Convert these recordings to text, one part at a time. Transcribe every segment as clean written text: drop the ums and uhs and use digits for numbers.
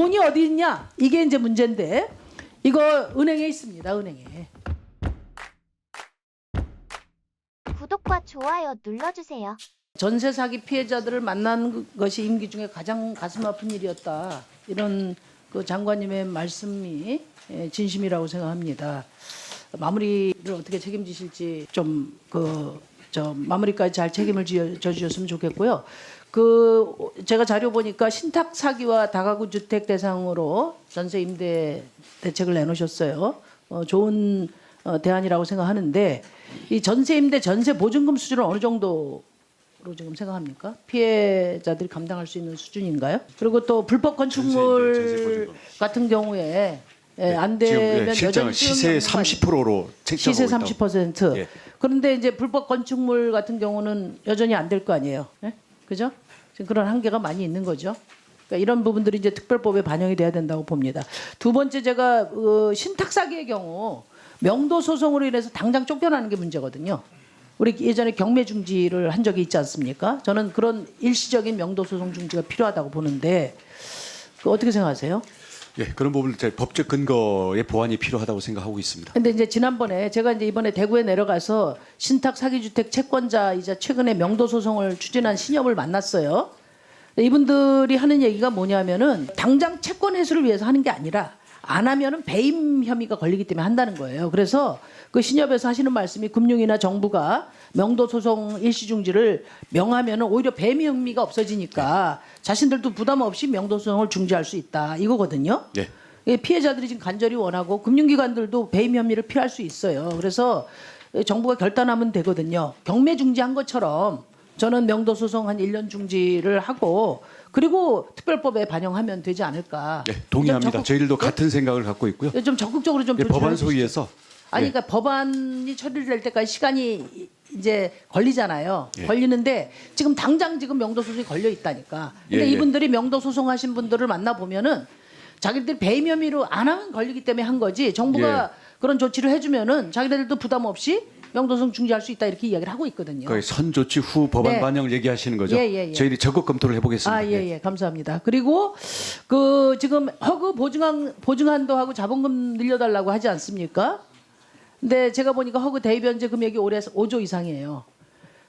돈이 어디 있냐? 이게 이제 문제인데 이거 은행에 있습니다. 은행에. 구독과 좋아요 눌러주세요. 전세 사기 피해자들을 만난 것이 임기 중에 가장 가슴 아픈 일이었다. 이런 그 장관님의 말씀이 진심이라고 생각합니다. 마무리를 어떻게 책임지실지 좀 마무리까지 잘 책임을 져주셨으면 좋겠고요. 제가 자료 보니까 신탁 사기와 다가구 주택 대상으로 전세 임대 대책을 내놓으셨어요. 좋은 대안이라고 생각하는데 이 전세 임대 전세 보증금 수준은 어느 정도로 지금 생각합니까? 피해자들이 감당할 수 있는 수준인가요? 그리고 또 불법 건축물 같은 경우에 안 되면 실장은 시세 30%로 책정하고 시세 있다고. 30%. 예. 그런데 이제 불법 건축물 같은 경우는 여전히 안 될 거 아니에요. 예? 그죠? 지금 그런 한계가 많이 있는 거죠. 그러니까 이런 부분들이 이제 특별법에 반영이 돼야 된다고 봅니다. 두 번째 제가 신탁 사기의 경우 명도 소송으로 인해서 당장 쫓겨나는 게 문제거든요. 우리 예전에 경매 중지를 한 적이 있지 않습니까? 저는 그런 일시적인 명도 소송 중지가 필요하다고 보는데 어떻게 생각하세요? 예, 그런 부분을 제 법적 근거의 보완이 필요하다고 생각하고 있습니다. 근데 이제 지난번에 제가 이제 이번에 대구에 내려가서 신탁 사기주택 채권자이자 최근에 명도 소송을 추진한 신협을 만났어요. 이분들이 하는 얘기가 뭐냐면은 당장 채권 회수를 위해서 하는 게 아니라 안 하면은 배임 혐의가 걸리기 때문에 한다는 거예요. 그래서 그 신협에서 하시는 말씀이 금융이나 정부가 명도 소송 일시 중지를 명하면은 오히려 배임 혐의가 없어지니까 자신들도 부담 없이 명도 소송을 중지할 수 있다 이거거든요. 예. 피해자들이 지금 간절히 원하고 금융기관들도 배임 혐의를 피할 수 있어요. 그래서 정부가 결단하면 되거든요. 경매 중지한 것처럼 저는 명도 소송 한 1년 중지를 하고 그리고 특별법에 반영하면 되지 않을까. 예, 동의합니다. 좀 저희들도 같은 생각을 갖고 있고요. 좀 적극적으로 좀 예, 조치를 법안 해주시죠. 소위에서 아니 그러니까 법안이 처리될 때까지 시간이 이제 걸리잖아요. 예. 걸리는데 지금 당장 지금 명도 소송이 걸려 있다니까. 근데 예, 예. 이분들이 명도 소송하신 분들을 만나 보면은 자기들 배임 혐의로 안 하면 걸리기 때문에 한 거지. 정부가 그런 조치를 해주면은 자기들도 부담 없이 명도 소송 중지할 수 있다 이렇게 이야기를 하고 있거든요. 거의 선조치 후 법안 네. 반영을 얘기하시는 거죠? 예. 저희들이 적극 검토를 해보겠습니다. 아, 예, 감사합니다. 그리고 지금 허그 보증한도하고 자본금 늘려달라고 하지 않습니까? 근데 제가 보니까 허그 대입연재 금액이 올해 5조 이상이에요.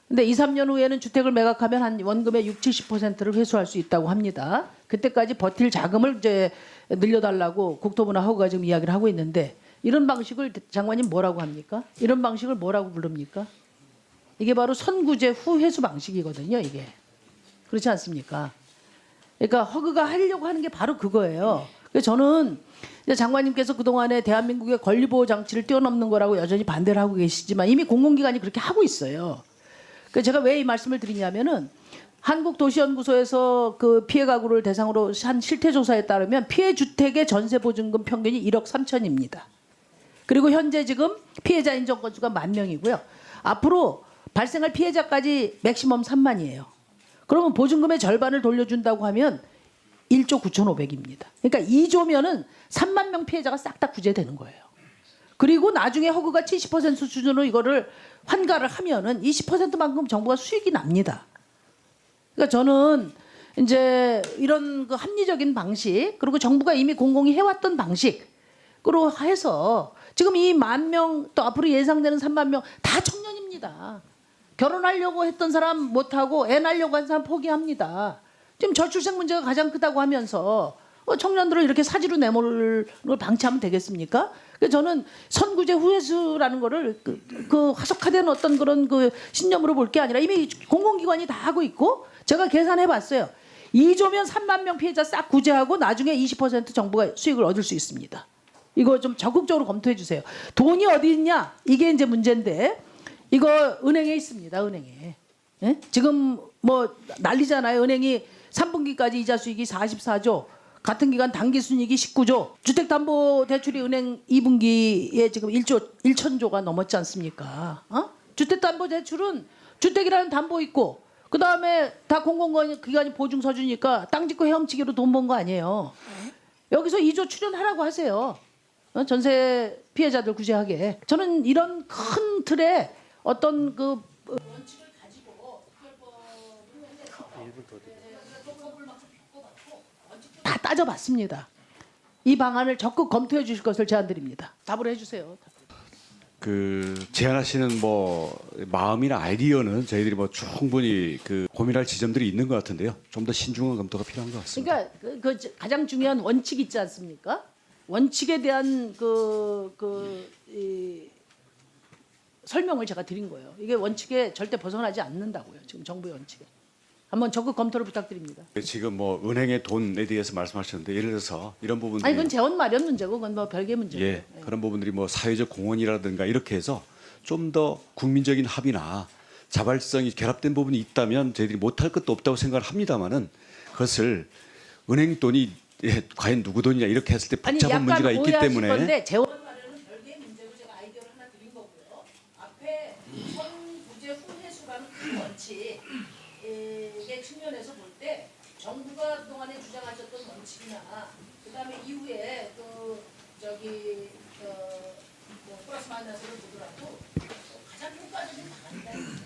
근데 2, 3년 후에는 주택을 매각하면 한 원금의 60, 70%를 회수할 수 있다고 합니다. 그때까지 버틸 자금을 이제 늘려달라고 국토부나 허그가 지금 이야기를 하고 있는데 이런 방식을 장관님 뭐라고 합니까? 이런 방식을 뭐라고 부릅니까? 이게 바로 선구제 후 회수 방식이거든요, 이게. 그렇지 않습니까? 그러니까 허그가 하려고 하는 게 바로 그거예요. 그래서 저는 이제 장관님께서 그동안에 대한민국의 권리보호 장치를 뛰어넘는 거라고 여전히 반대를 하고 계시지만 이미 공공기관이 그렇게 하고 있어요. 그래서 제가 왜 이 말씀을 드리냐면은 한국도시연구소에서 그 피해 가구를 대상으로 한 실태조사에 따르면 피해 주택의 전세보증금 평균이 1억 3천입니다. 그리고 현재 지금 피해자 인정 건수가 10,000명이고요. 앞으로 발생할 피해자까지 맥시멈 3만이에요. 그러면 보증금의 절반을 돌려준다고 하면 1조 9,500입니다. 그러니까 2조면은 3만 명 피해자가 싹 다 구제되는 거예요. 그리고 나중에 허그가 70% 수준으로 이거를 환가를 하면은 20%만큼 정부가 수익이 납니다. 그러니까 저는 이제 이런 그 합리적인 방식 그리고 정부가 이미 공공이 해왔던 방식으로 해서 지금 이 10,000명 또 앞으로 예상되는 3만 명 다 청년입니다. 결혼하려고 했던 사람 못하고 애 낳으려고 한 사람 포기합니다. 지금 저출생 문제가 가장 크다고 하면서 청년들을 이렇게 사지로 내몰는 걸 방치하면 되겠습니까? 그래서 저는 선구제 후회수라는 거를 그 화석화된 어떤 그런 그 신념으로 볼 게 아니라 이미 공공기관이 다 하고 있고 제가 계산해 봤어요. 2조면 3만 명 피해자 싹 구제하고 나중에 20% 정부가 수익을 얻을 수 있습니다. 이거 좀 적극적으로 검토해 주세요. 돈이 어디 있냐? 이게 이제 문제인데 이거 은행에 있습니다. 은행에. 예? 지금 뭐 난리잖아요. 은행이 3분기까지 이자 수익이 44조, 같은 기간 단기 순이익이 19조, 주택담보대출이 은행 2분기에 지금 1천조가 넘었지 않습니까? 주택담보대출은 주택이라는 담보 있고 그 다음에 다 공공기관이 보증서 주니까 땅 짓고 헤엄치기로 돈 번 거 아니에요. 여기서 2조 출연하라고 하세요. 전세 피해자들 구제하게. 저는 이런 큰 틀에 어떤 그 원칙을 가지고 특별법을 해서 다 따져봤습니다. 이 방안을 적극 검토해 주실 것을 제안드립니다. 답을 해주세요. 그 제안하시는 뭐 마음이나 아이디어는 저희들이 뭐 충분히 그 고민할 지점들이 있는 것 같은데요. 좀 더 신중한 검토가 필요한 것 같습니다. 그러니까 그 가장 중요한 원칙 있지 않습니까? 원칙에 대한 설명을 제가 드린 거예요. 이게 원칙에 절대 벗어나지 않는다고요. 지금 정부의 원칙에. 한번 적극 검토를 부탁드립니다. 지금 뭐 은행의 돈에 대해서 말씀하셨는데 예를 들어서 이런 부분들이 아니 그건 재원 마련 문제고 그건 뭐 별개 문제고. 예, 그런 부분들이 뭐 사회적 공헌이라든가 이렇게 해서 좀 더 국민적인 합의나 자발성이 결합된 부분이 있다면 저희들이 못할 것도 없다고 생각을 합니다만은 그것을 은행 돈이 과연 누구 돈이냐 이렇게 했을 때 아니 복잡한 약간 문제가 있기 오해하실 때문에 건데 재원 마련은 별개의 문제고 제가 아이디어를 하나 드린 거고요. 앞에 선부재 후회수라는 큰 원칙의 측면에서 볼 때 정부가 그동안에 주장하셨던 원칙이나 그다음에 이후에 뭐 플러스 마이너스를 보더라도 가장 효과적인 방안이다.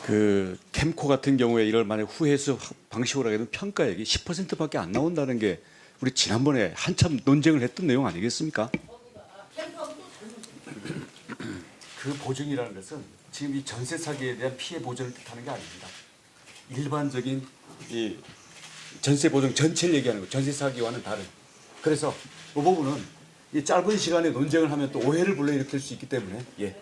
그 캠코 같은 경우에 이걸 만약 후회수 방식으로 하게 되면 평가액이 10%밖에 안 나온다는 게 우리 지난번에 한참 논쟁을 했던 내용 아니겠습니까? 그 보증이라는 것은 지금 이 전세 사기에 대한 피해 보전을 뜻하는 게 아닙니다. 일반적인 이 전세 보증 전체를 얘기하는 거 전세 사기와는 다른. 그래서 그 부분은 이 짧은 시간에 논쟁을 하면 또 오해를 불러일으킬 수 있기 때문에 예.